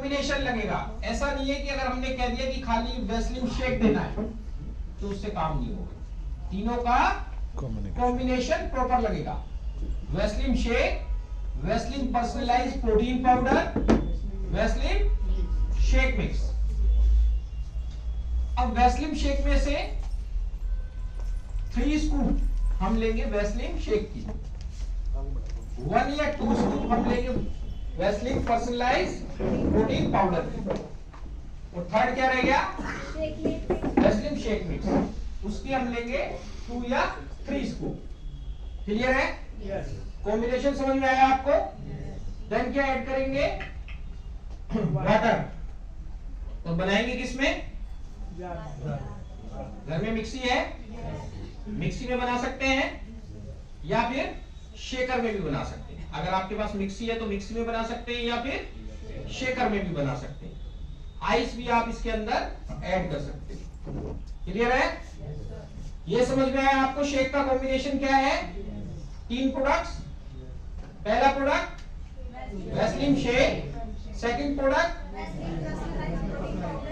Combination लगेगा। ऐसा नहीं है कि अगर हमने कह दिया कि खाली वेस्लिन शेक देना है तो उससे काम नहीं होगा। तीनों का कॉम्बिनेशन प्रॉपर लगेगा। Vaseline shake, Vaseline personalised protein powder, Vaseline shake mix. अब वेस्लिन शेक में से 3 स्कूप हम लेंगे वेस्लिन शेक की, 1 या 2 स्कूप हम लेंगे वेस्लिन पर्सनलाइज्ड प्रोटीन पाउडर की, और थर्ड क्या रह गया, वेस्लिन शेक मिक्स, उसकी हम लेंगे 2 या 3 स्कूप। क्लियर है? कॉम्बिनेशन समझ में आया आपको? देन क्या ऐड करेंगे, वाटर। तो बनाएंगे किसमें, घर में मिक्सी है, मिक्सी में बना सकते हैं या फिर शेकर में भी बना सकते हैं। अगर आपके पास मिक्सी है तो मिक्सी में बना सकते हैं या फिर शेकर में भी बना सकते हैं। आइस भी आप इसके अंदर ऐड कर सकते हैं। क्लियर है? ये समझ में आया आपको? शेक का कॉम्बिनेशन क्या है, 3 प्रोडक्ट्स। पहला product Vaseline shake, second product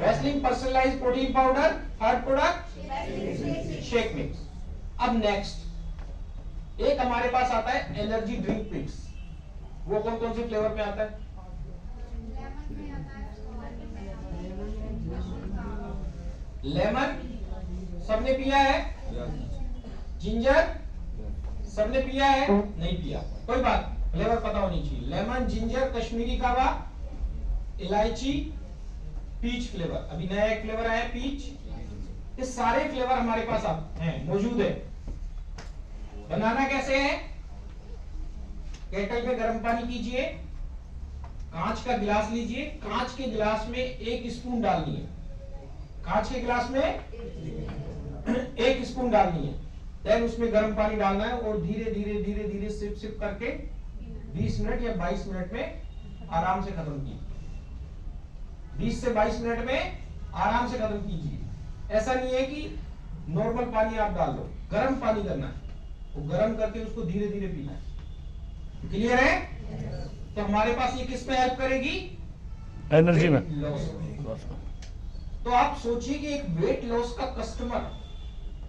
Vaseline personalised protein powder, third product shake mix. अब नेक्स्ट एक हमारे पास आता है एनर्जी ड्रिंक मिक्स। वो कौन कौन से फ्लेवर में आता है? लेमन सबने पिया है, जिंजर सबने पिया है, नहीं पिया, कोई बात, फ्लेवर पता होनी चाहिए। लेमन, जिंजर, कश्मीरी कावा, इलायची, पीच फ्लेवर। अभी नया एक फ्लेवर आया है पीच। ये सारे फ्लेवर हमारे पास हैं, मौजूद है। बनाना कैसे है, केटल में गर्म पानी कीजिए, कांच का गिलास लीजिए, कांच के गिलास में 1 स्पून डालनी है, कांच के गिलास में 1 स्पून डालनी है। देन उसमें गर्म पानी डालना है और धीरे धीरे धीरे धीरे सिप सिप करके 20 मिनट या 22 मिनट में आराम से खत्म कीजिए। 20 से 22 मिनट में आराम से खत्म कीजिए। ऐसा नहीं है कि नॉर्मल पानी आप डाल लो, गर्म पानी करना है, वो गर्म करके उसको धीरे धीरे पीना है। क्लियर है? तो हमारे पास ये किस में हेल्प करेगी, एनर्जी में। तो आप सोचिए कि एक वेट लॉस का कस्टमर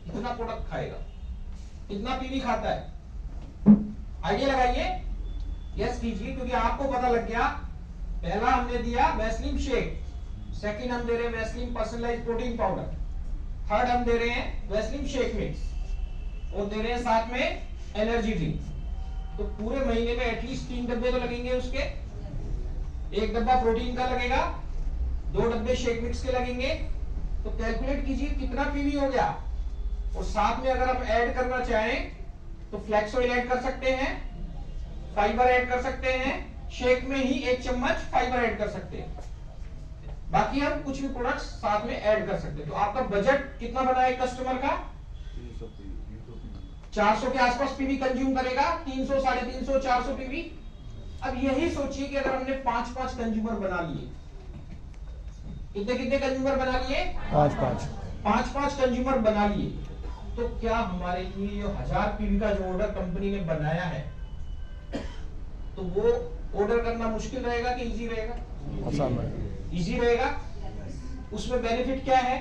कितना प्रोडक्ट खाएगा, कितना पीवी खाता है, आइडिया लगाइए, यस कीजिए, क्योंकि आपको पता लग गया। पहला हमने दिया वेस्लिन शेक, सेकंड हम दे रहे हैं Vaseline personalised protein powder, third हम दे रहे हैं वेस्लिन शेक मिक्स, और दे रहे हैं साथ में एनर्जी ड्रिंक। तो पूरे महीने में एटलीस्ट 3 डब्बे तो लगेंगे उसके। 1 डब्बा प्रोटीन का लगेगा, 2 डब्बे शेक मिक्स के लगेंगे। तो कैलकुलेट कीजिए कितना पीवी हो गया। और साथ में अगर आप ऐड करना चाहें तो फ्लैक्स ऑयल ऐड कर सकते हैं, फाइबर ऐड कर सकते हैं, शेक में ही 1 चम्मच फाइबर ऐड कर सकते हैं, बाकी हम कुछ भी प्रोडक्ट्स साथ में ऐड कर सकते हैं। तो आपका बजट कितना बना है कस्टमर का, 400 के आसपास पीवी कंज्यूम करेगा, 300, 350, 400 पीवी। अब यही सोचिए कि अगर हमने 5-5 कंज्यूमर बना लिए, कितने कंज्यूमर बना लिए, 5-5 कंज्यूमर बना लिए, तो क्या हमारे लिए 1000 पीवी का जो ऑर्डर कंपनी ने बनाया है, तो वो ऑर्डर करना मुश्किल रहेगा कि इजी रहेगा? आसान है, इजी रहेगा। उसमें बेनिफिट क्या है,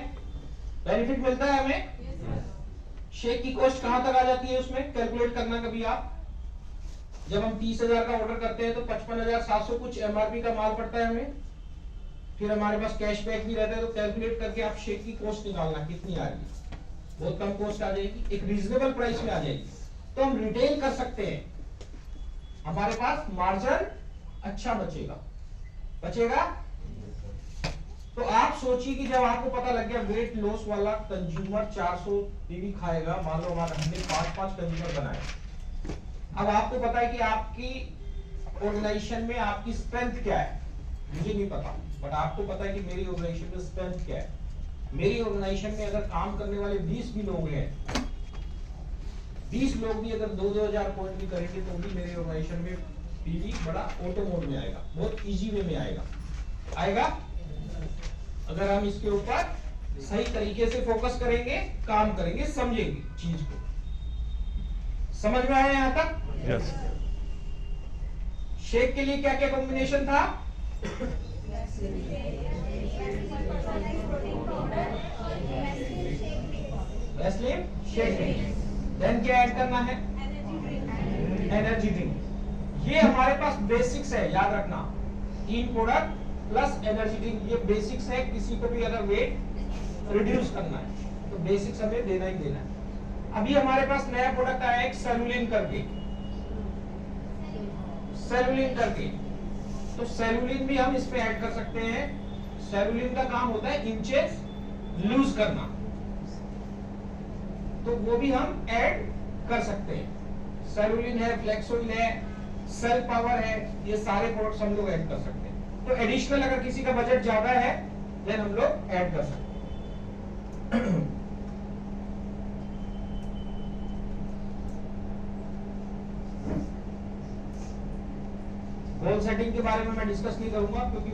बेनिफिट मिलता है हमें। शेक की कॉस्ट कहां तक आ जाती है उसमें, कैलकुलेट करना कभी आप। जब हम 30,000 का ऑर्डर करते हैं तो 55,700 कुछ एमआरपी का माल पड़ता है हमें, फिर हमारे पास कैशबैक भी रहता है। तो कैलकुलेट करके आप शेक की कॉस्ट निकालना कितनी आ रही है, बहुत कम कॉस्ट आ जाएगी, एक रीजनेबल प्राइस में आ जाएगी। तो हम रिटेल कर सकते हैं, हमारे पास मार्जिन अच्छा बचेगा। तो आप सोचिए कि जब आपको पता लग गया वेट लॉस वाला कंज्यूमर 400 पीवी खाएगा, मान लो हमारा हमने 5-5 कंज्यूमर बनाए, अब आपको पता है कि आपकी ऑर्गेनाइजेशन में आपकी स्ट्रेंथ क्या है, मुझे नहीं पता, बट आपको पता है कि मेरी ऑर्गेनाइजेशन में स्ट्रेंथ क्या है। मेरी ऑर्गेनाइजेशन में अगर काम करने वाले 20 भी लोग हैं, 20 लोग भी अगर 2-2 हजार पॉइंट भी करेंगे तो भी मेरे ऑर्गेनाइजेशन में पीवी बड़ा ऑटो मोड में आएगा, बहुत इजी वे में आएगा अगर हम इसके ऊपर सही तरीके से फोकस करेंगे, काम करेंगे, समझेंगे चीज को। समझ में आया यहां तक? यस। शेक के लिए क्या क्या कॉम्बिनेशन था, स्लिम शेक ड्रिंक। देन क्या ऐड करना है? Energy drink. ये हमारे पास बेसिक्स है, याद रखना, 3 प्रोडक्ट प्लस एनर्जी ड्रिंक, ये बेसिक्स है। किसी को भी अगर वेट रिड्यूस करना है तो बेसिक्स हमें देना ही देना है। अभी हमारे पास नया प्रोडक्ट आया एक सेलुलिन करके, सेलुलिन करके, तो सेलुलिन भी हम इसमें ऐड कर सकते हैं। सेलुलिन का काम होता है इंचेस लूज करना, तो वो भी हम ऐड कर सकते हैं। सेलुलिन है, फ्लेक्सोइल है, सेल पावर है, ये सारे प्रोडक्ट्स हम लोग ऐड कर सकते हैं। तो एडिशनल अगर किसी का बजट ज्यादा है देन हम लोग ऐड कर सकते हैं। गोल सेटिंग के बारे में मैं डिस्कस नहीं करूंगा क्योंकि